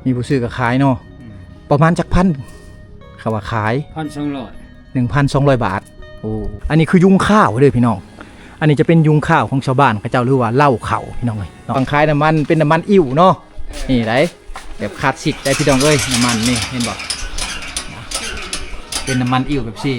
มีผู้ซื้อก็ขายเนาะประมาณจักพันเขาว่าขาย 1,200 บาทโอ้อันนี้คือยุงข้าวเด้อพี่น้องอันนี้จะเป็นยุงข้าวของชาวบ้านเขาเจ้าหรือว่าเหล้าเขาพี่น้องเอ้ยบางขายน้ำมันเป็นน้ำมันอิ่วเนาะนี่ได้แบบคลาสสิกได้พี่น้องเอ้ยน้ำมันนี่เห็นบ่เป็นน้ำมันอิ่วแบบซี่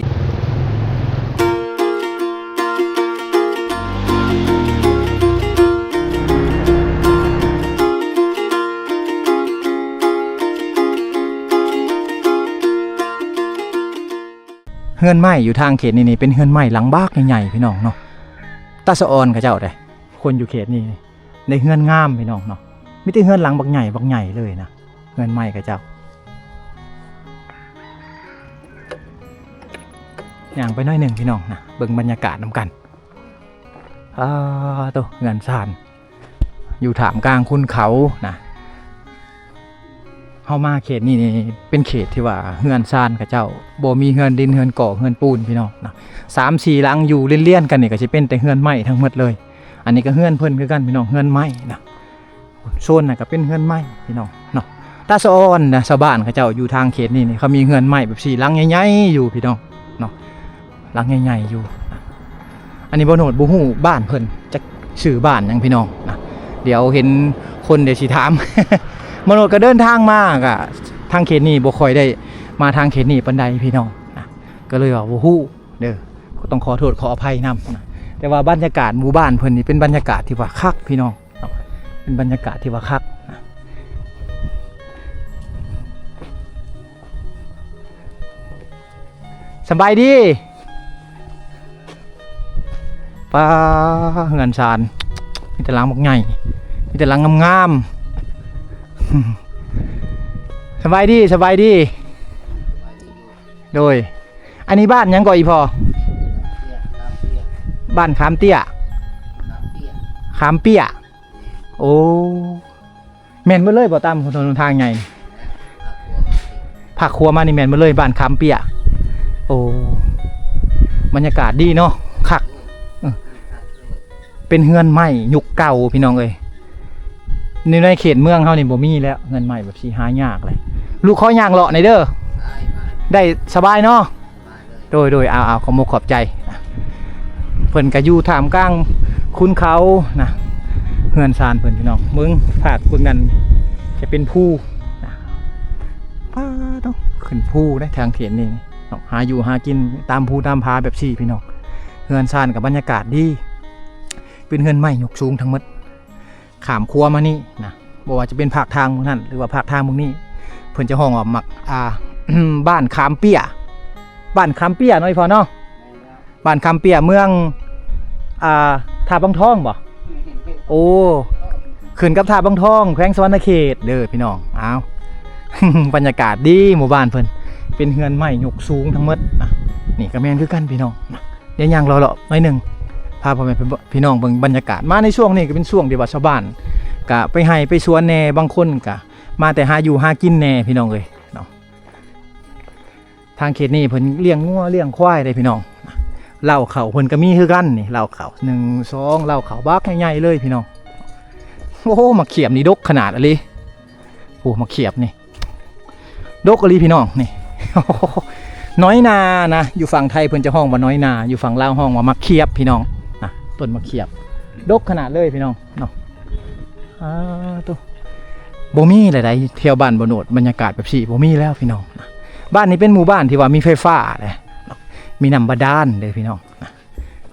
เฮือนไม้อยู่ทางเขตนี่เป็นเฮือนไม้หลังบากใหญ่ๆพี่น้องเนาะตาสะออนเขาเจ้าได้คนอยู่เขตนี้ในเฮือนงามพี่น้องเนาะมีแต่เฮือนหลังบักใหญ่เลยนะเฮือนไม้เขาเจ้าอย่างไปน้อยหนึ่งพี่น้องนะเบิ่งบรรยากาศนำกันตัวเฮือนซานอยู่ถามกลางคุณเขานะเข้ามาเขตนี่เป็นเขตที่ว่าเฮือนซานกับเจ้าบ่มีเฮือนดินเฮือนก่อเฮือนปูนพี่น้องนะ3-4หลังอยู่เลี่ยนๆกันนี่ก็จะเป็นแต่เฮือนไม้ทั้งหมดเลยอันนี้ก็เฮือนเพิ่นคือกันพี่น้องเฮือนไม้นะโซนน่ะก็เป็นเฮือนไม้พี่น้องเนาะตาสะออนนะชาวบ้านเขาเจ้าอยู่ทางเขตนี่เขามีเฮือนไม้แบบ4หลังใหญ่ๆอยู่พี่น้องเนาะหลังใหญ่ๆอยู่อันนี้บ่โหนดบ่ฮู้บ้านเพิ่นจักชื่อบ้านหยังพี่น้องนะเดี๋ยวเห็นคนเดี๋ยวสิถาม มโนดก็เดินทางมากอะทางเขตนี้บ่ค่อยได้มาทางเขตนี้ปานใดพี่น้องนะก็เลยว่าโอ้โหเด้อก็ต้องขอโทษขออภัยนำนะแต่ว่าบรรยากาศหมู่บ้านเพิ่นนี่เป็นบรรยากาศที่ว่าคักพี่น้องเป็นบรรยากาศที่ว่าคักนะสบายดีป้าเงินซานมีแต่หลังบักใหญ่มีแต่หลังงามๆสบายดีโดยอันนี้บ้านยังก่ออีพอบ้านขามเตี้ยขามเปี้ยโอ้แม่นเมื่อเลยบ่ตามถนนทางไงผักครัวมานี่แม่นเมื่อเลยบ้านขามเปี้ยโอ้บรรยากาศดีเนาะคักเป็นเฮือนไม้ยุคเก่าพี่น้องเอ้ยในเขตเมืองเขานี่บ่มีแล้วเงินใหม่แบบสีหายากเลยลูกขอย่างเลาะในเด้อได้สบายเนาะโดยเอาขอมกขอบใจเพิ่นก็อยู่ท่ามกลางคุณเขานะเฮือนซานเพิ่นพี่น้องมึงผากเบิ่งนั้นจะเป็นผู้นะป้าต้องขึ้นผู้ได้ทางเขตนี่หาอยู่หากินตามภูตามผาแบบซี่พี่น้องเฮือนซานกับบรรยากาศดีเป็นเฮือนไม้ยกสูงทั้งหมดขามครัวมานี่นะบอกว่าจะเป็นภาคทางนั่นหรือว่าภาคทางมึงนี่เพิ่นจะห้องออกมักบ้านขามเปี้ยบ้านขามเปี้ยน้อยพอเนาะบ้านขามเปี้ยเมืองท่าบางทองบ่โอ้ขึ้นกับท่าบางทองแขวงสวรรณเขตเด้อพี่น้องเอา บรรยากาศดีหมู่บ้านเพิ่นเป็นเฮือนไม้ยกสูงทั้งหมดนี่ก็แม่นคือกันพี่น้องเดี๋ยวย่างรอๆหน่อยนึงพาพ่อแม่พี่น้องเบิ่งบรรยากาศมาในช่วงนี้ก็เป็นช่วงที่ว่าชาวบ้านก็ไปให้ไปสวนแน่บางคนก็มาแต่หาอยู่หากินแน่พี่น้องเลยเนาะทางเขตนี้เพิ่นเลี้ยงงัวเลี้ยงควายได้พี่น้องเหล้าเขาเพิ่นก็มีคือกันนี่เหล้าเขา1 2เหล้าเขาบักใหญ่ๆเลยพี่น้องโอ้มาเขียบนี่ดกขนาดอะไรโอ้มาเขียบนี่ดกอะไรพี่น้องนี่ น้อยนานะอยู่ฝั่งไทยเพิ่นจะห้องว่าน้อยนาอยู่ฝั่งลาวห้องว่ามักเขียบพี่น้องต้นมะเขียบดกขนาดเลยพี่น้องเนาะตัวบ่มีหลายๆเที่ยวบ้านบ่โนดบรรยากาศแบบสี่บ่มีแล้วพี่น้องบ้านนี้เป็นหมู่บ้านที่ว่ามีไฟฟ้าเลยมีน้ำบาดาลเลยพี่น้อง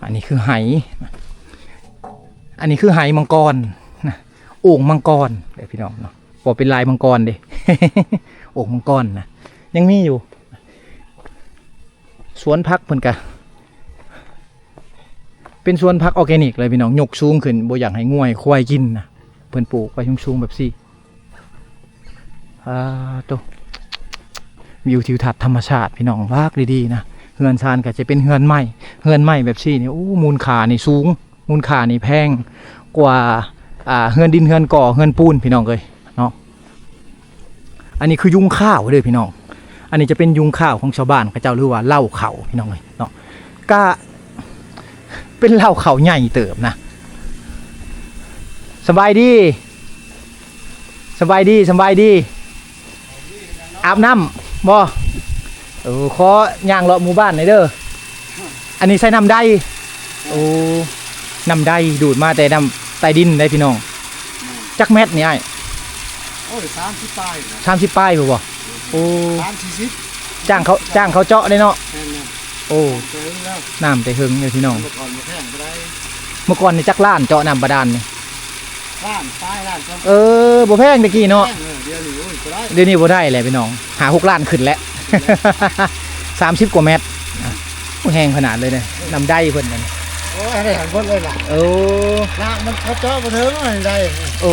อันนี้คือไหอันนี้คือไหมังกรนะโอ่งมังกรเลยพี่น้องเนาะบ่เป็นลายมังกรเด้ โอ่งมังกรนะยังมีอยู่สวนพักเพิ่นกะเป็นสวนพักออร์แกนิกเลยพี่น้องยกสูงขึ้นบ่อยากให้ง่วยควายกินนะเพิ่นปลูกไปสูงๆแบบซี่ตัววิวทิวทัศน์ธรรมชาติพี่น้องวากดีๆนะเฮือนซานก็จะเป็นเฮือนไม้แบบซี่นี่โอ้มูลค่านี่สูงมูลค่านี่แพงกว่าเฮือนดินเฮือนก่อเฮือนปูนพี่น้องเลยเนาะอันนี้คือยุงข้าวเลยพี่น้องอันนี้จะเป็นยุงข้าวของชาวบ้านเขาเจ้าหรือว่าเหล้าเขาพี่น้องเลยเนาะก็เป็นเหล้าเขาใหญ่เติบนะสบายดี อาบน้ำบ่ขอย่างเลาะหมู่บ้านหน่อยเด้ออันนี้ใส่น้ำได้โอ้น้ำได้ดูดมาแต่น้ำใต้ดินได้พี่น้องจักเม็ดนี่ไอ้โอ้ย30 ป้าย30 ป้ายบ่โอ้40จ้างเขาเจาะได้เนาะโอ้น้ำแต่หึงเลยพี่น้องเมื่อก่อนนี่จักล้านเจาะน้ำบาดาลนี่ล้านป้ายล้านบ่แพงตะกี้เนาะเดี๋ยวนี้บ่ได้แหละพี่น้องหา6 ล้านขึ้นแล้ว30 กว่าเมตรแห้งขนาดเลยเนี่ยน้ำได้เพิ่นนั่นโอ้ยได้หันหมดเลยล่ะน้ำมันเขาเจาะมาถึงได้โอ้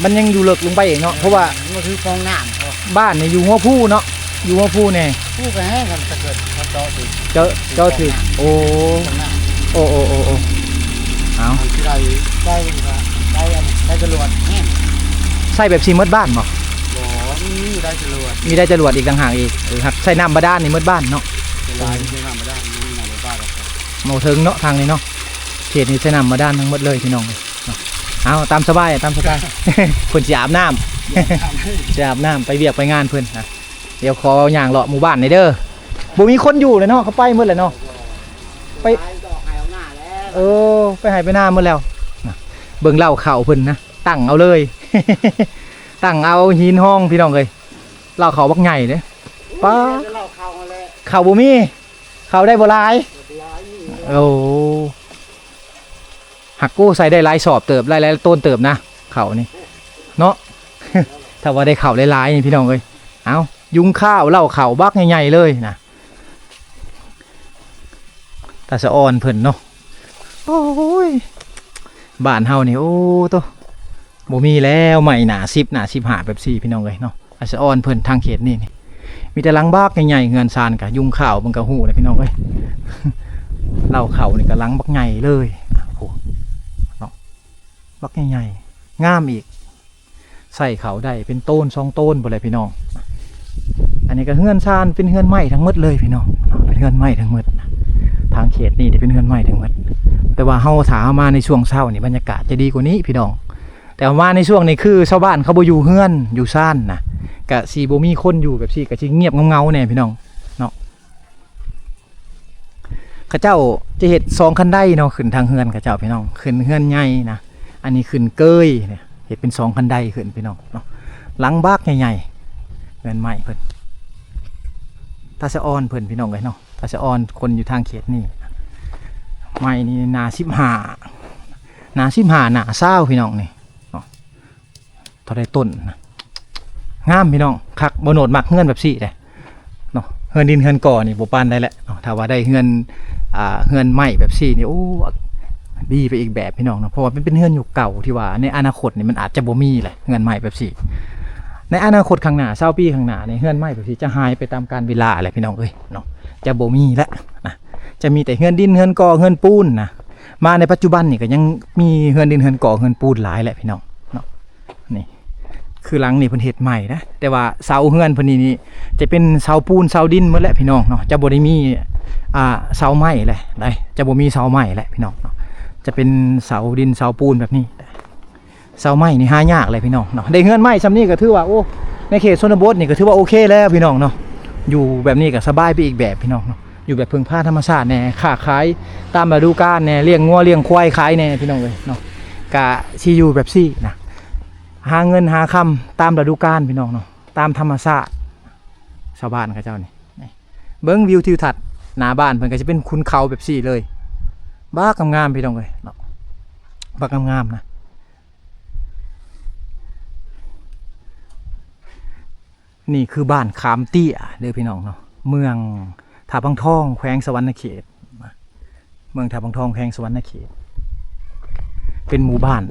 มันยังอยู่เลิกลงไปเองเนาะเพราะว่ามันคือฟองน้ำบ้านเนี่ยอยู่หัวผู้เนาะอยู่หัวผู้เนี่ยผู้ก็แห้งกันถ้าเกิดเขาเจาะถึงเจาะถึงโอ้เอาได้จรวดใส่แบบซีมดบ้านบ่มีได้จรวดอีกต่างหากอีกครับใส่น้ำบาดาลนี่มดบ้านเนาะโมถึงเนาะทางนี้เนาะเขตนี้ใส่น้ำบาดาลทั้งหมดเลยพี่น้องเอาตามสบายเพิ่นสิอาบน้ำจะอาบน้ำไปเวียกไปงานเพิ่นนะเดี๋ยวขอย่างเลาะหมู่บ้านหน่อยเด้อบ่มีคนอยู่เลยเนาะเขาไปหมดเลยเนาะไปไปหายไปหน้าหมดแล้วเบิ่งเล่าเข่าเพิ่นนะตั้งเอาเลยตั้งเอาหินห้องพี่น้องเลยเล่าเข่าบักใหญ่เด้ป้าเข่าบ่มีเข่าได้บ่หลายหักกู้ใส่ได้หลายสอบเติบหลายต้นเติบนะเข่านี่เนาะถ้าว่าได้เข่าหลายๆนี่พี่น้องเลยเอายุงข้าวเล่าเข่าบักใหญ่ๆเลยนะตาสะออนเพิ่นเนาะโอ้ยบ้านเฮานี่โอ้ตัวบ่มีแล้วใหม่หนา15แบบ4พี่น้องเลยเนาะตาสะออนเพิ่นทางเขตนี่มีแต่ลังบักใหญ่ๆเงินซานกะยุงข้าวมันก็หู้เลยพี่น้องเลยเล่าเข่านี่ก็ลังบักใหญ่เลยโอ้เนาะบักใหญ่ๆงามอีกใส่เขาได้เป็นต้น2 ต้นบ่เลยพี่น้องอันนี้ก็เฮือนซานเป็นเฮือนไม้ทั้งหมดเลยพี่น้องเป็นเฮือนไม้ทั้งหมดทางเขตนี่เป็นเฮือนไม้ทั้งหมดแต่ว่าเฮาถามาในช่วงเช้านี่บรรยากาศจะดีกว่านี้พี่น้องแต่ว่าในช่วงนี้คือชาวบ้านเขาบ่อยู่เฮือนอยู่ซ่านนะกะสีบ่มีคนอยู่แบบสิกะสิเงียบเงาๆแน่พี่น้องเนาะข้าเจ้าจะเฮ็ด2 คันไดเนาะขึ้นทางเฮือนข้าเจ้าพี่น้องขึ้นเฮือนใหญ่นะอันนี้ขึ้นเกยเนี่ยเฮ็ดเป็น2 คันไดขึ้นพี่น้องเนาะหลังบักใหญ่ๆเฮือนไม้เพิ่นตาสะออนเพิ่นพี่น้องเลยเนาะตาสะออนคนอยู่ทางเขตนี่ไม้นี่หนา15หนา20พี่น้องนี่เนาะเท่าได้ต้นนะงามพี่น้องคักบ่โนดมักเฮือนแบบสี่เลยเนาะเฮือนดินเฮือนก่อนี่บ่ปานได้แหละเนาะถ้าว่าได้เฮือนไม้แบบสี่นี่โอ้ดีไปอีกแบบพี่น้องเนาะเพราะว่าเป็นเฮือนอยู่เก่าที่ว่าในอนาคตนี่มันอาจจะบ่มีแหละเฮือนไม้แบบสี่ในอนาคตข้างหน้า20 ปีข้างหน้าในเฮือนไม้แบบสี่จะหายไปตามกาลเวลาอะไรพี่น้องเอ้ยเนาะจะบ่มีแล้วนะจะมีแต่เฮือนดินเฮือนก่อเฮือนปูนนะมาในปัจจุบันนี่ก็ยังมีเฮือนดินเฮือนก่อเฮือนปูนหลายแหละพี่น้องเนาะนี่คือหลังนี่เพิ่นเฮ็ดใหม่นะแต่ว่าเสาเฮือนเพิ่นนี่จะเป็นเสาปูนเสาดินหมดแหละพี่น้องเนาะจะบ่ได้มีเสาไม้แหละได้จะบ่มีเสาไม้แหละพี่น้องเนาะจะเป็นเสาดินเสาปูนแบบนี้เสาไม้นี่หายากเลยพี่น้องเนาะได้เฮือนไม้ซ้ำนี้ก็ถือว่าโอ้ในเขตชนบทนี่ก็ถือว่าโอเคแล้วพี่น้องเนาะอยู่แบบนี้ก็สบายไปอีกแบบพี่น้องเนาะอยู่แบบพึ่งพาธรรมชาติแน่ค้าขายตามฤดูกาลแน่เลี้ยงงัวเลี้ยงควายขายแน่พี่น้องเลยเนาะกะสิอยู่แบบซี่นะหาเงินหาคำตามฤดูกาลพี่น้องเนาะตามธรรมชาติชาวบ้านเขาเจ้านี่เบิ้งวิวทิวทัศน์หน้าบ้านเพิ่นก็จะเป็นคุณเขาแบบซี่เลยบ้างามๆพี่น้องเลยเนาะบ้างามๆนะนี่คือบ้านขามเตี้ยเด้อพี่น้องเนาะเมืองท่าบางทองแขวงสวรรณเขตเมืองท่าบางทองแขวงสวรรณเขตเป็นหมู่บ้าน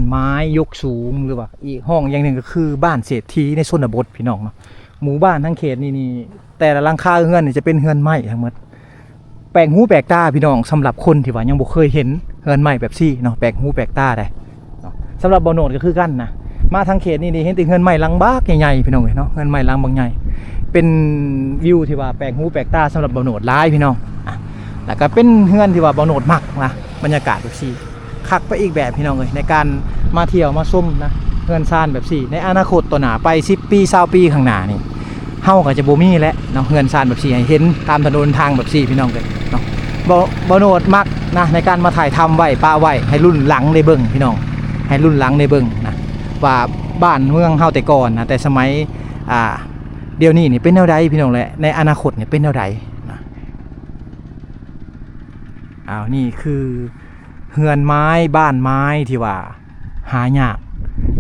ไม้ยกสูงหรือว่าอีกห้องอย่างหนึ่งก็คือบ้านเศรษฐีในชนบทพี่น้องเนาะหมู่บ้านทั้งเขตนี่แต่ละหลังคาเฮือนนี่จะเป็นเฮือนไม้ทั้งหมดแปลกหูแปลกตาพี่น้องสำหรับคนที่ว่ายังบ่เคยเห็นเฮือนไม้แบบซี่เนาะแปลกหูแปลกตาได้สำหรับบ่โนดก็คือกันนะมาทางเขตนี่เห็นแต่เฮือนไม้หลังบักใหญ่ๆพี่น้องเนาะเฮือนไม้หลังบางใหญ่เป็นวิวที่ว่าแปลกหูแปลกตาสำหรับบ่โนดหลายพี่น้องแล้วก็เป็นเฮือนที่ว่าบ่โนดมักนะบรรยากาศแบบซี่คักไปอีกแบบพี่น้องในการมาเที่ยวมาชมนะ เฮือนซ่านแบบสี่ในอนาคตต่อหน้าไป10ปี20ปีข้างหน้านี่เฮาก็จะบ่มีแล้วเนาะเฮือนซ่านแบบสี่ให้เห็นตามถนนทางแบบสี่พี่น้องเลยเนาะบ่โนดมักนะในการมาถ่ายทำไว้ป้าไว้ให้รุ่นหลังได้เบิ่งพี่น้องให้รุ่นหลังได้เบิ่งนะว่าบ้านเมืองเฮาแต่ก่อนนะแต่สมัยเดี๋ยวนี้นี่เป็นแนวใดพี่น้องแหละในอนาคตนี่เป็นแนวใดนะนี่คือเฮือนไม้บ้านไม้ที่ว่าหายาก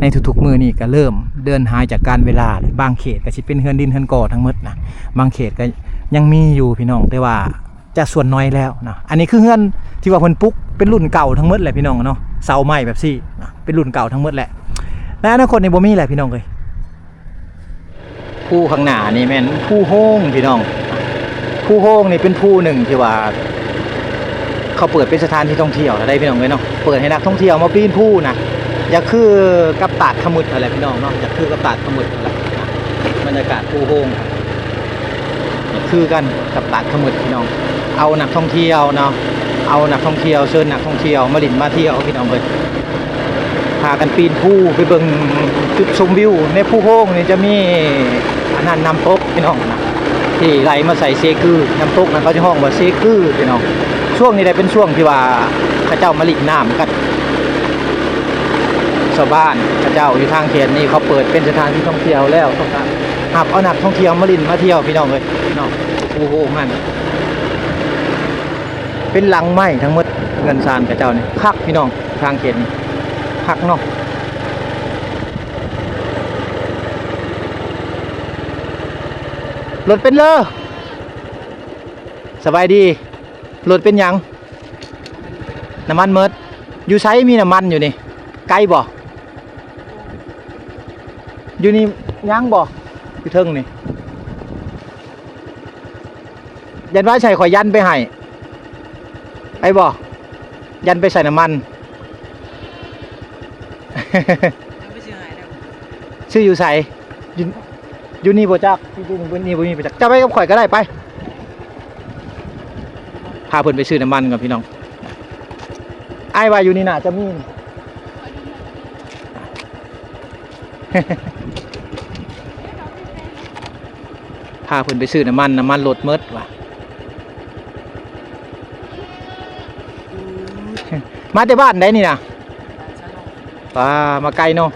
ในทุกๆมือนี่ก็เริ่มเดินหายจากการเวลาเลยบางเขตก็สิเป็นเฮือนดินเฮือนก่อทั้งหมดนะบางเขตก็ยังมีอยู่พี่น้องแต่ว่าจะส่วนน้อยแล้วนะอันนี้คือเฮือนที่ว่าเพิ่นปลุกเป็นรุ่นเก่าทั้งหมดแหละพี่น้องเนาะเสาไม้แบบซี่นะเป็นรุ่นเก่าทั้งหมดแหละและอนาคตในบ่มีแหละพี่น้องเลยผู้ข้างหน้านี่แม่นผู้โฮงพี่น้องผู้โฮงนี่เป็นผู้หนึ่งที่ว่าเขาเปิดเป็นสถานที่ท่องเที่ยวได้พี่น้องเลยเนาะเปิดให้นักท่องเที่ยวมาปีนผู้นะอย่าคือกับตาดขมุดอะไรพี่น้องเนาะอย่าคือกับตาดขมุดอะไรบรรยากาศผู้โฮงคือกันกับตาดขมุดพี่น้องเอานักท่องเที่ยวเนาะเอานักท่องเที่ยวเชิญนักท่องเที่ยวมาลินมาเที่ยวพี่น้องเลยพากันปีนผู้ไปเบิ่งจุดชมวิวในผู้โฮงนี่จะมีอันนั้นน้ำตกพี่น้องนะที่ไหลมาใส่เซกือน้ำตกนะเขาจะห้องว่าเซกือพี่น้องช่วงนี้ได้เป็นช่วงที่ว่าข้าเจ้ามาลินน้ำกันชาวบ้านข้าเจ้าอยู่ทางเขตนี่เขาเปิดเป็นสถานที่ท่องเที่ยวแล้วต้องการหากเอานักท่องเที่ยวมาลินมาเที่ยวพี่น้องเลยพี่น้องโอ้โหมันเป็นหลังไม้ทั้งหมดเงินซานข้าเจ้านี่คักพี่น้องทางเขตนี่คักเนาะรถเป็นเลอสบายดีรถเป็นยังน้ำมันเมิดอยู่ใช้มีน้ำมันอยู่นี่ไกลบ่อยู่นี่ยังบ่อยู่เทิงนี่ยันว่าใส่ขอยันไปให้ไอ้บ่ยันไปใส่น้ำมัน ชื่ออยู่ใส่อยู่นี่บ่จักอยู่นี่บ่มีบ่จักจะไปกับข่อยก็ได้ไปพาเพิ่นไปซื้อน้ำมันก่อนพี่น้องไอ้ว่าอยู่นี่น่ะจะมีพาเพิ่นไปซื้อน้ำมันรถเมิดว่ะมาแต่บ้านได้นี่นะมาไกลเนาะ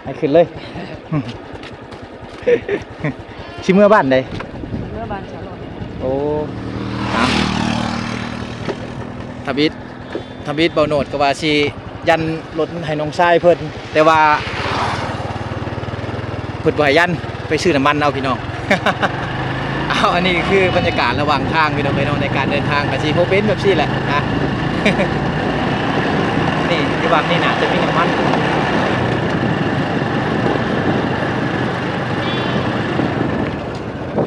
ให้ขึ้นเลยชิเมื่อบ้านใดเมื่อบ้านชาลอโอ้ทบิดเบาโนดก็ว่าสิยันรถให้น้องชายเพิ่นแต่ว่าเพิ่นบ่ให้ยันไปซื้อน้ำมันเอาพี่น้อง เอาอันนี้คือบรรยากาศระหว่างทางพี่น้องในการเดินทางก็สิโฮเป็นแบบซี่แหละนะ นี่ที่ว่านี่น่ะจะมีน้ำมัน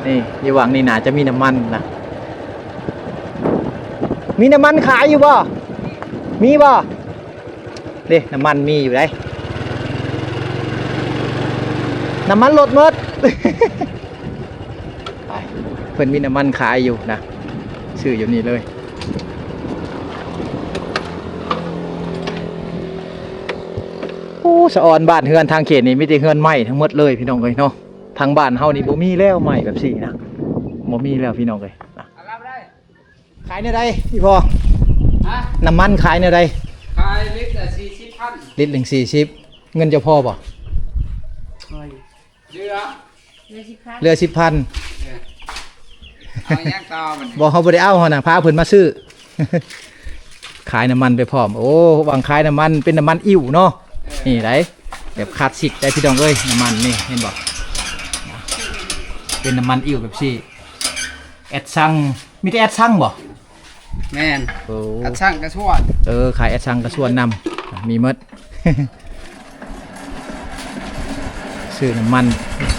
นี่ที่วางนี่น่าจะมีน้ำมันนะมีน้ำมันขายอยู่บ่มีบ่เด้น้ำมันมีอยู่ไหนน้ำมันลดหมด เพิ่นมีน้ำมันขายอยู่นะชื่ออยู่นี่เลยโอ้สะออนบ้านเฮือนทางเขตนี่มีแต่เฮือนไม้ทั้งหมดเลยพี่น้องเลยเนาะทางบ้านเฮานี่บ่มีแล้วไม้แบบสี่นะบ่มีแล้วพี่น้องเลยขายในใดพี่พอน้ำมันขายในใดขายลิตรละ40,000ลิตรหนึ่ง40เงินจะพอบ่เหลือ10,000เอาย่างต่อมัน บอกเขาบ่ได้เอาเขาน่ะพาเพิ่นมาซื้อ ขายน้ำมันไปพร้อมโอ้วางขายน้ำมันเป็นน้ำมันอิ่วเนาะนี่ไรแบบคลาสสิกได้พี่น้องเอ้ยน้ำมันนี่เห็นบ่เป็นน้ำมันอิ่วแบบซี่แอดซังมีแต่แอดซังบ่แม่น โอ้ กระช่างกระชวน ขายแอดซังกระชวนนำมีหมด ซื้อน้ำมัน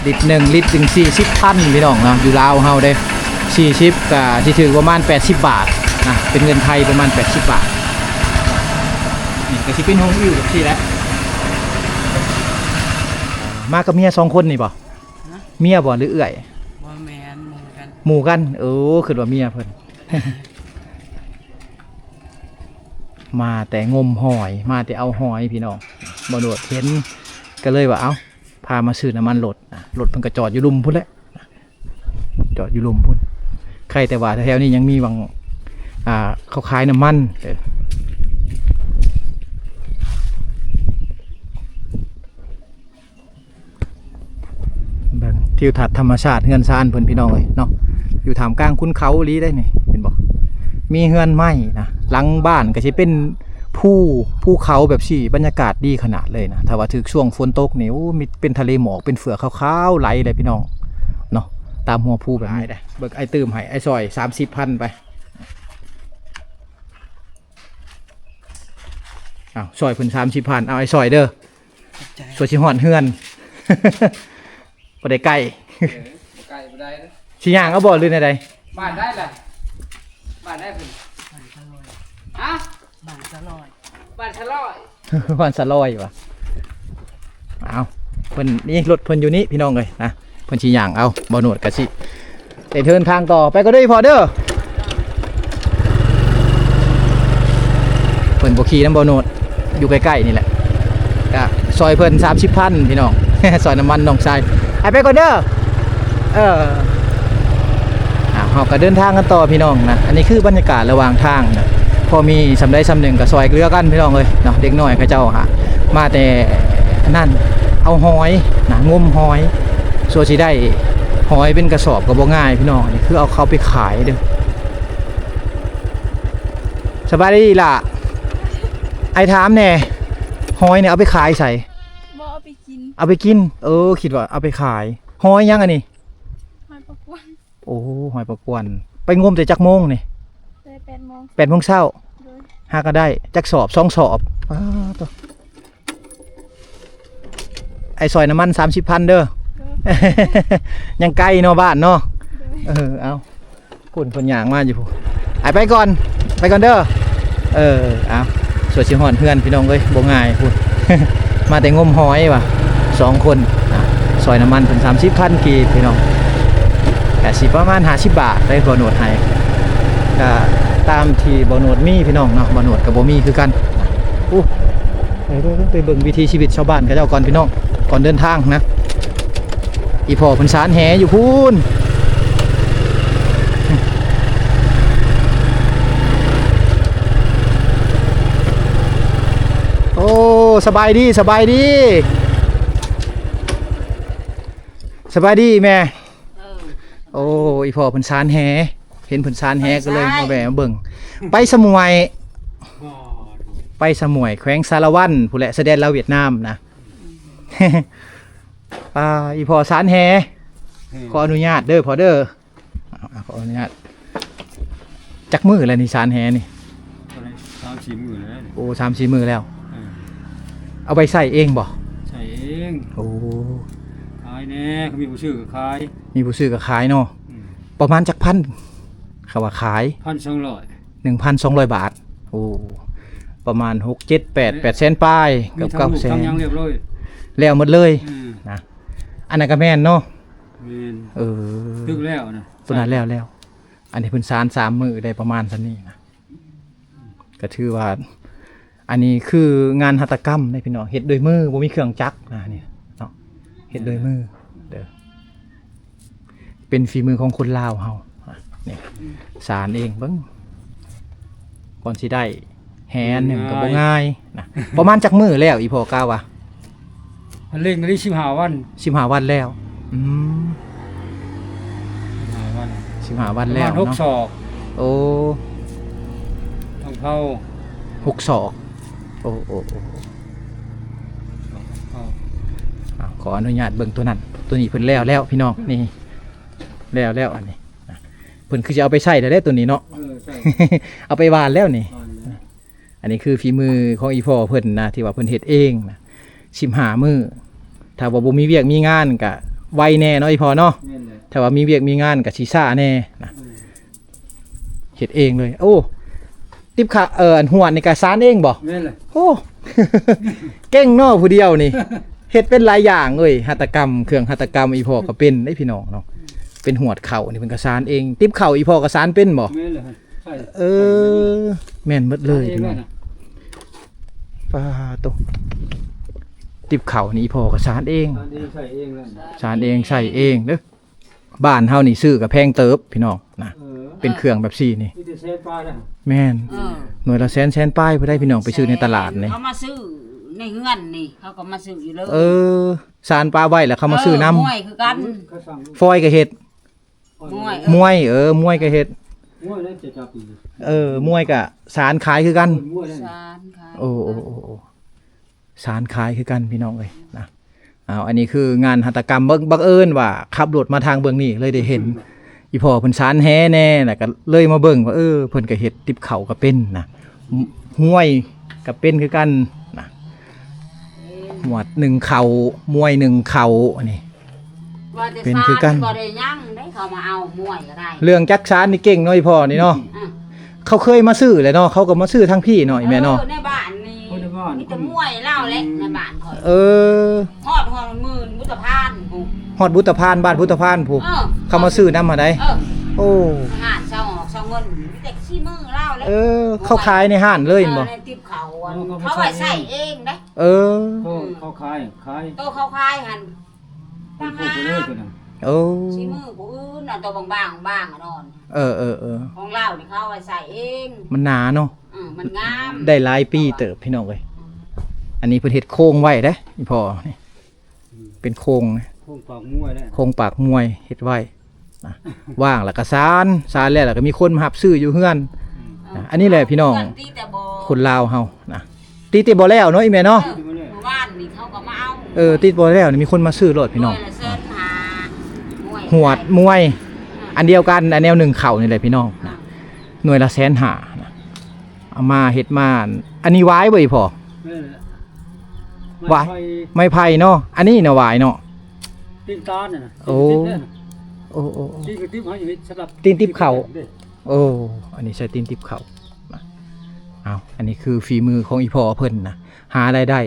ลิตร1ลิตรถึง40,000พี่น้องเนาะอยู่ลาวเฮาเด้40ก็ที่ถือประมาณ80บาทนะเป็นเงินไทยประมาณ80บาทนี่ก็สิเป็นห้องอิ่วแบบซี่แหละมากับเมีย2คนนี่บ่เมียบ่หรือเอื้อยบ่แม่นหมู่กันคือว่าเมียเพิ่น มาแต่งมหอยมาแต่เอาหอยพี่น้อง บ่โดดเห็นก็เลยว่าเอ้าพามาซื้อน้ำมันรถรถเพิ่นก็จอดอยู่ลุมพุ่นแหละจอดอยู่ลุมพุ่นใครแต่ว่าแถวนี้ยังมีบางเขาขายน้ำมันทิวทัศน์ธรรมชาติเฮือนซานเพิ่นพี่น้องเลยเนาะอยู่ท่ามกลางคุ้นเขาลีได้นี่เห็นบ่มีเฮือนไม้นะหลังบ้านก็สิเป็นภูเขาแบบสี่บรรยากาศดีขนาดเลยนะถ้าว่าถึกช่วงฝนตกนี่โอ้มีเป็นทะเลหมอกเป็นเฟือกขาวๆไหลเลยพี่น้องเนาะตามหัวภูแบบนี้ได้เบิกไอ้ตื่มให้ไอ้ซอย 30,000 ไปอ้าวซอยเพิ่น 30,000เอาไอ้ซอยเด้อสวยสิฮอดเฮือน บ่ได้ใกล้ ไก่บ่ได้นะ สิย่างเอาบ่หรือใด บ้านได้แหละบ้านได้เพิ่นฮะ บ้านจะลอย บ้านชะลอย ๆ วันสะลอยว่ะเอาเพิ่นนี่รถเพิ่นอยู่นี่พี่น้องเอ้ยนะเพิ่นสิย่างเอาบ่หนวดก็สิได้เดินทางต่อไปก็ได้พอเด้อเพิ่นบ่ขี่นำบ่หนวดอยู่ใกล้ๆนี่แหละก็ซอยเพิ่น 30,000 พี่น้อง ซอยน้ำมันน้องชายไปก่อนเด้อเราก็เดินทางกันต่อพี่น้องนะอันนี้คือบรรยากาศระหว่างทางนะพอมีสำได้สำหนึ่งกับซอยเกลือกันพี่น้องเลยเนาะเด็กน้อยเขาเจ้าหามาแต่นั่นเอาหอยนะงมหอยส่วนที่ได้หอยเป็นกระสอบก็บ่ง่ายพี่น้องนี่คือเอาเขาไปขายเด้อสบายดีล่ะไอ้ถามแน่หอยเนี่ยเอาไปขายใส่ บ่เอาไปกิน เอาไปกินคิดว่าเอาไปขายหอยยังอันนี้ หอยประกวน โอ้หอยประกวนไปงมแต่จักโมงนี่ เลย8 โมง 8 โมงเช้า โดย หาก็ได้จักสอบ2 สอบตัวไอ้ซอยน้ำมัน 30,000 เด้อ ยังไกลเนาะบ้านเนาะเอาพุ่นย่างมาอยู่ไปก่อนเด้อเอาสวยสิฮอดเฮือนพี่น้องเอ้ยบ่ง่ายพุ่น มาแต่งมหอยว่ะ2 คนซอยน้ำมันเพิ่น30,000 กีบพี่น้องแต่สิประมาณ50 บาทได้บ่โนดให้ก็ตามที่บ่โนดมีพี่น้องเนาะบ่โนดกับบ่มีคือกันไปเบิ่งวิถีชีวิตชาวบ้านเขาเจ้าก่อนพี่น้องก่อนเดินทางนะอีพ่อเพิ่นสานแหอยู่พูนโอ้สบายดีแม่โอ้อีพ่อเพิ่นสานแหเห็นเพิ่นสานแหก็เลยมาแวะมาเบิ่งไปสมุยแขวงสารวันผู้แหละแสดงลาวเวียดนามนะ อีพ่อสานแหขออนุญาตเด้อพอเด้อขออนุญาตจักมือแล้วนี่สานแหนี่ 3-4 มื้อแล้ว โอ้3-4 มือแล้วเอาไปใส่เองบ่ ใช่เอง โอ้ ขายแน่เขามีผู้ซื้อก็ขาย มีผู้ซื้อก็ขายเนาะประมาณจักพันเขาว่าขาย 1,200 1,200 บาทโอ้ประมาณ6 7 8 แสนป้ายกับ9 แสน ทำยังเรียบร้อย แล้วหมดเลยนะอันนั้นก็แม่นเนาะ แม่น ตึ กแล้วนะ ตัวนั้นแล้วอันนี้เพิ่นสาน3 มื้อได้ประมาณซั่นนี้นะก็ถือว่าอันนี้คืองานหัตถกรรมได้พี่น้องเฮ็ดโดยมือบ่มีเครื่องจักรนะนี่เนาะเฮ็ดโดยมือเด้อเป็นฝีมือของคนลาวเฮานี่สานเองเบิ่งก่อนสิได้แหนหนึ่งก็บ่ง่ายนะประมาณจักมื้อแล้วอีพ่อกล่าวว่า อันเล่งได้15 วัน 15 วันแล้ว15 วัน 15 วันแล้ว 6 เนาะ ศอก โอ้ ต้องเข้า 6 ศอกโอ้ขออนุญาตเบิ่งตัวนั้นตัวนี้เพิ่นแล้วพี่น้องนี่แล้วอันนี้เพิ่นคือจะเอาไปใช้ได้ตัวนี้เนาะ ใช่ เอาไปวานแล้วนี่อันนี้คือฝีมือของอีพ่อเพิ่นนะที่ว่าเพิ่นเฮ็ดเองนะ15 มื้อถ้าว่าบ่มีเวียกมีงานก็ไวแน่เนาะอีพ่อเนาะถ้าว่ามีเวียกมีงานก็สิซ่าแน่นะเฮ็ดเองเลยโอ้ติ๊บค่ะอันหัวนี่ก็สานเองบ่ แม่นเลย โอ้ เก่งเนาะผู้เดียวนี่เฮ็ดเป็นหลายอย่างเอ้ยหัตถกรรมเครื่องหัตถกรรมอีพ่อก็เป็นได้พี่น้องเนาะเป็นหวดเข่านี่เพิ่นก็สานเองติ๊บเข่าอีพ่อก็สานเป็นบ่ แม่นเลยใช่ แม่นหมดเลยพี่น้องป้าต ติบเข่านี่พ่อก็สานเอง ตอนนี้ใส่เองเลย สานเองใส่เองเด้อบ้านเฮานี่ซื้อกับแพงเติบพี่น้องนะเป็นเครื่องแบบซี่นี่ ที่จะเซฟปลาได้ แม่น เออ หน่วยละแสนป้ายเพื่อได้พี่น้องไปซื้อในตลาดนี่ เขามาซื้อในเงื่อนนี่เขาก็มาซื้ออยู่เลย สารปลาไว้แล้วเขามาซื้อน้ มวยคือกัน ก็สั่ง ำฟอยก็เฮ็ด มวย มวยมวยก็เฮ็ด ม้วยได้จะจับปี มวยก็สารขายคือกัน ม้วยได้ สารขาย โอ้สารขายคือกันพี่น้องเอ้ยนะเอาอันนี้คืองานหัตถกรรมบังเอิญว่าขับรถมาทางเบื้องนี้เลยได้เห็นอีพ่อเพิ่นสารแฮแน่น่ะก็เลยมาเบิ่งว่าเพิ่นก็เฮ็ดติบเข่าก็เป็นนะห้วยก็เป็นคือกันนะหมวดหนึ่งเข่ามวยหนึ่งเข่าอันนี้ ว่าแต่ เป็น สาร คือกัน บ่ได้ยังได้เขามาเอามวยก็ได้ เรื่องจักสารนี่เก่งเนาะอีพ่อนี่เนาะ อ่ะ เขาเคยมาซื้อเลยเนาะเขาก็มาซื้อทั้งพี่เนาะอีแม่เนาะ ในบ้านนี่มีแต่มวยเล่าแหละในบ้านข่อย ฮ ฮอดหมื่นมุตพานผู้ ฮอดบุตรพานบ้านบุตรพานผู้ เขามาซื้อนำมาได้ โอ้ หาดเช่าออกเช่าเงินมีแต่ขี้มือเล่าแหละ เขาขายในห้านเลยเห็นบ่ ในติบเขาอันเขาไว้ใส่เองได้ เขาขายขาย โตเขาคายหัน ผู้ ต่าง ผู้ หา เล่ ก ตัวนั้น ชี้มือผู้อื่นน่ะตัวบางๆบางอะนอน ของเรานี่เขาเอาไว้ใส่เอง มันหนาเนาะ มันงาม ได้หลายปีเติบพี่น้องเอ้ยอันนี้เพิ่นเฮ็ดโครงไว้เด้อีพ่อนี่เป็นโครงนะ พวกปากม้วยได้ โครงปากมวยเฮ็ดไว้นะว่างแล้วก็สารแล้วก็มีคนมารับซื้ออยู่เฮือนนะอันนี้แหละพี่น้อง ตีแต่บ่ คนลาวเฮานะตีติบ่แล้วเนาะอีแม่เนาะ เมื่อวานนี่เขาก็มาเอา ติดบ่แล้วนี่มีคนมาซื้อรถพี่น้อง ด้วยละเส้นหาวย หวดมวย อันเดียวกันอันแนวหนึ่งเข่านี่แหละพี่น้องนะหน่วยละ150,000นะเอามาเฮ็ดมาอันนี้ไว้บ่อีพ่อ ไม้ไผ่เนาะอันนี้น่ะหวายเนาะ ตีนตาเนี่ยนะ โอ้ ตีนกระติบให้สำหรับ ตีนติบเข่าอันนี้ใช้ตีนติบเข่านะเอาอันนี้คือฝีมือของอีพ่อเพิ่นนะหารายได้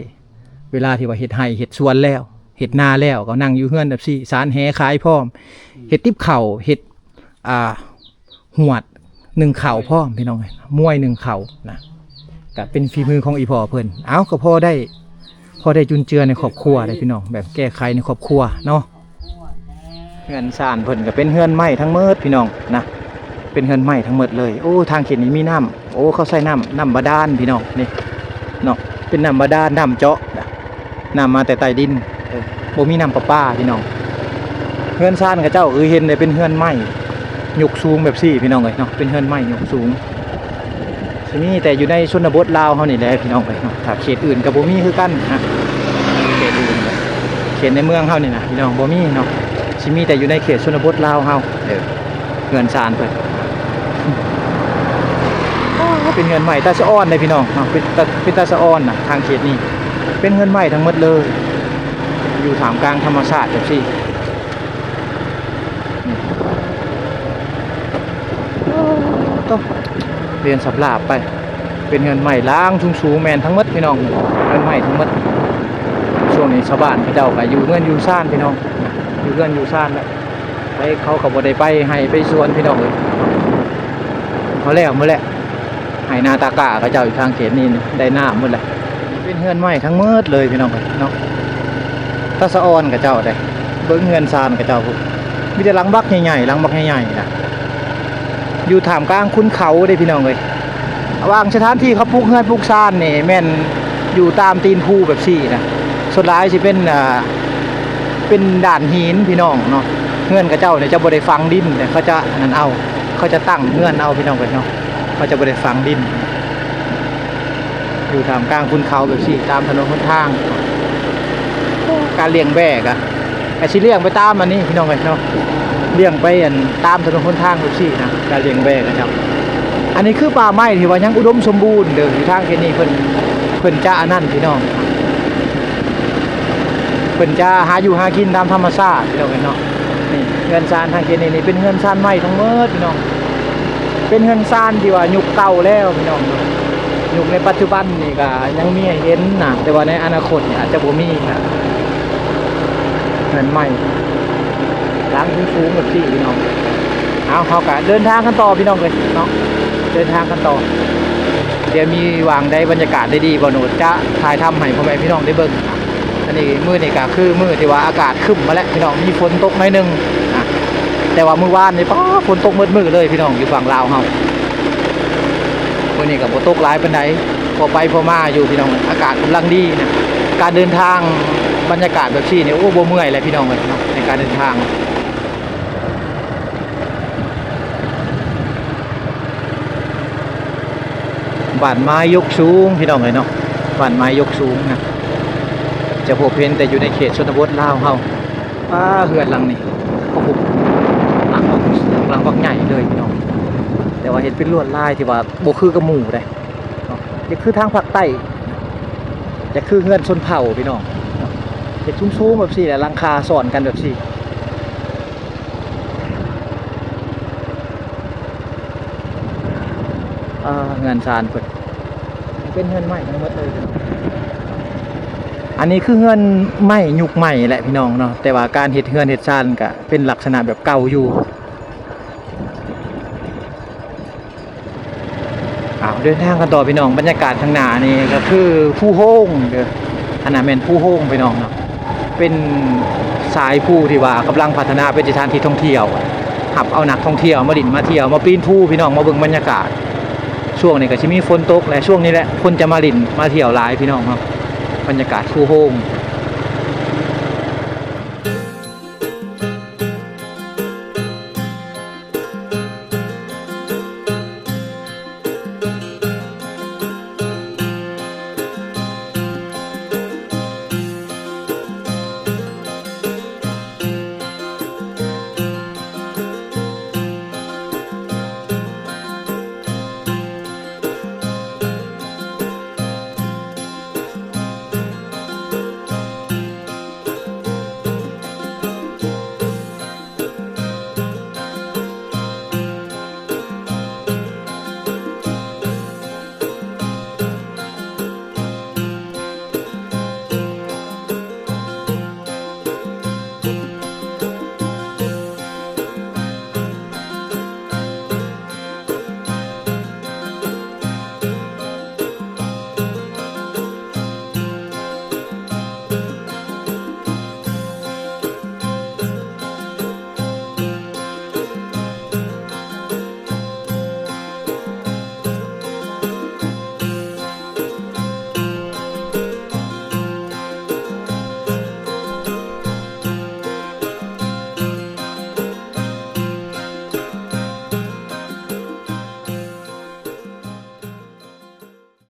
เวลาที่ว่าเฮ็ดไร่เฮ็ดสวนแล้วเฮ็ดนาแล้วก็นั่งอยู่เฮือนแบบซี่สารแหขายพร้อมเฮ็ดติบเข่าเฮ็ดหวดหนึ่งเข่าพร้อมพี่น้องเอ้ยมวยหนึ่งเข่านะก็เป็นฝีมือของอีพ่อเพิ่นเอาก็พอได้จุนเจือในครอบครัวได้พี่น้องแบบแก้ไขในครอบครัวเนาะเฮือนซ่านเพิ่นก็เป็นเฮือนไม้ทั้งหมดพี่น้องนะเป็นเฮือนไม้ทั้งหมดเลยโอ้ทางเขตนี้มีน้ำเขาใส่น้ำบาดาลพี่น้องนี่เนาะเป็นน้ำบาดาลน้ำเจาะน้ำมาแต่ใต้ดินบ่มีน้ำประปาพี่น้องเฮือนซ่านกับเจ้าเห็นได้เป็นเฮือนไม้ยกสูงแบบซี่พี่น้องเอ้ยเนาะเป็นเฮือนไม้ยกสูงสิมีแต่อยู่ในชนบทลาวเฮานี่แหละพี่น้องเอ้ยเนาะถ้าเขตอื่นก็บ่มีคือกันนะเขตอื่นเขตในเมืองเฮานี่นะพี่น้องบ่มีเนาะสิมีแต่อยู่ในเขตชนบทลาวเฮาเงินซานเพิ่นเป็นเงินใหม่ตาสะอ้อนเลยพี่น้องเนาะเป็นตาสะอ้อนน่ะทางเขตนี้เป็นเงินใหม่ทั้งหมดเลยอยู่ท่ามกลางธรรมชาติจังซี่ต้องเรียนสับลาบไปเป็นเงินใหม่ล้างสูงๆแมนทั้งหมดพี่น้องเงินใหม่ทั้งหมดช่วงนี้ชาวบ้านเขาเจ้าก็อยู่เงินอยู่ซ่านพี่น้องอยู่เงินอยู่ซ่านแล้วไปเขาก็บ่ได้ไปให้ไปสวนพี่น้องเลยเขาแล้วมื้อแหละให้นาตากะเขาเจ้าอยู่ทางเขตนี้ได้น้ำมื้อแหละเป็นเงินใหม่ทั้งหมดเลยพี่น้องเนาะตาสะออนกับเจ้าได้เบิ่งเงินซ่านกับเจ้ามีแต่หลังบักใหญ่ๆหลังบักใหญ่ๆนะอยู่ท่ามกลางคุณเขาได้พี่น้องเลยวางสถานที่เขาปลูกเฮือนปลูกซ่านนี่แม่นอยู่ตามตีนภูแบบซี่นะสุดท้ายสิเป็นด่านหินพี่น้องเนาะเฮือนกับเจ้าเนี่ยจะบ่ได้ฝังดินแต่เขาจะนั่นเอาเขาจะตั้งเฮือนเอาพี่น้องเนาะเขาจะบ่ได้ฝังดินอยู่ท่ามกลางคุณเขาแบบซี่ตามถนนหนทางการเลี้ยงแบกอะไอ้สิเลี้ยงไปตามอันนี้พี่น้องเนาะเลี้ยงไปตามถนนหนทางแบบซี่นะการเลี้ยงแบกนะครับอันนี้คือป่าไม้ที่ว่ายังอุดมสมบูรณ์เด้ออยู่ทางแค่นี้เพิ่นจะอันนั้นพี่น้องเพิ่นจะหาอยู่หากินตามธรรมชาติพี่น้องเนาะนี่เฮือนซานทางแค่นี้นี่เป็นเฮือนซานไม้ทั้งหมดพี่น้องเป็นเฮือนซานที่ว่ายุคเก่าแล้วพี่น้องยุคในปัจจุบันนี่ก็ยังมีให้เห็นนะแต่ว่าในอนาคตอาจจะบ่มีนะเฮือนไม้ล้างสูงๆแบบนี้พี่น้องเอาเขาก็เดินทางกันต่อพี่น้องเลยเนาะเดินทางกันต่อเดี๋ยวมีวางได้บรรยากาศได้ดีบ่หนูจะถ่ายทำให้พ่อแม่พี่น้องได้เบิ่ง อันนี้มื้อนี้ก็คือมื้อที่ว่าอากาศครึ้มมาแล้วพี่น้องมีฝนตกหน่อยหนึงอ่ะแต่ว่ามื้อวานนี่ป๊าฝนตกมืดมื้อเลยพี่น้องอยู่ฝั่งลาวเฮามื้อนี้ก็บ่ตกหลายปานใดพอไปพอมาอยู่พี่น้องอากาศกำลังดีนะการเดินทางบรรยากาศแบบนี้นี่โอ้บ่เมื่อยเลยพี่น้องเอ้ยเนาะในการเดินทางบ้านไม้ยกสูงพี่น้องเอ้ยเนาะบ้านไม้ยกสูงนะจะพบเห็นแต่อยู่ในเขตชนบทลาวเฮาเฮือนหลังนี่โอ้โหหลังบักใหญ่เลยพี่น้องแต่ว่าเห็นเป็นลวดลายที่ว่าบ่คือกับหมู่เด้เนาะจะคือทางภาคใต้จะคือเฮือนชนเผ่าพี่น้องเนาะเฮ็ดสูงๆแบบซี่แหละหลังคาซ้อนกันแบบซี่เฮือนซานเพิ่นเป็นเฮือนใหม่ทั้งหมดเลยพี่น้องอันนี้คือเฮือนใหม่ยุคใหม่แหละพี่น้องเนาะแต่ว่าการเฮ็ดเฮือนเฮ็ดซานก็เป็นลักษณะแบบเก่าอยู่เดินทางกันต่อพี่น้องบรรยากาศข้างหน้านี่ก็คือผู้โฮงเด้ออันนั้นแม่นผู้โฮงพี่น้องเนาะเป็นสายผู้ที่ว่ากำลังพัฒนาเป็นสถานที่ท่องเที่ยวหับเอานักท่องเที่ยวมาดินมาเที่ยวมาปีนผู้พี่น้องมาเบิ่งบรรยากาศช่วงนี้ก็สิมีฝนตกและช่วงนี้แหละคนจะมาดินมาเที่ยวหลายพี่น้องครับบรรยากาศผู้โฮง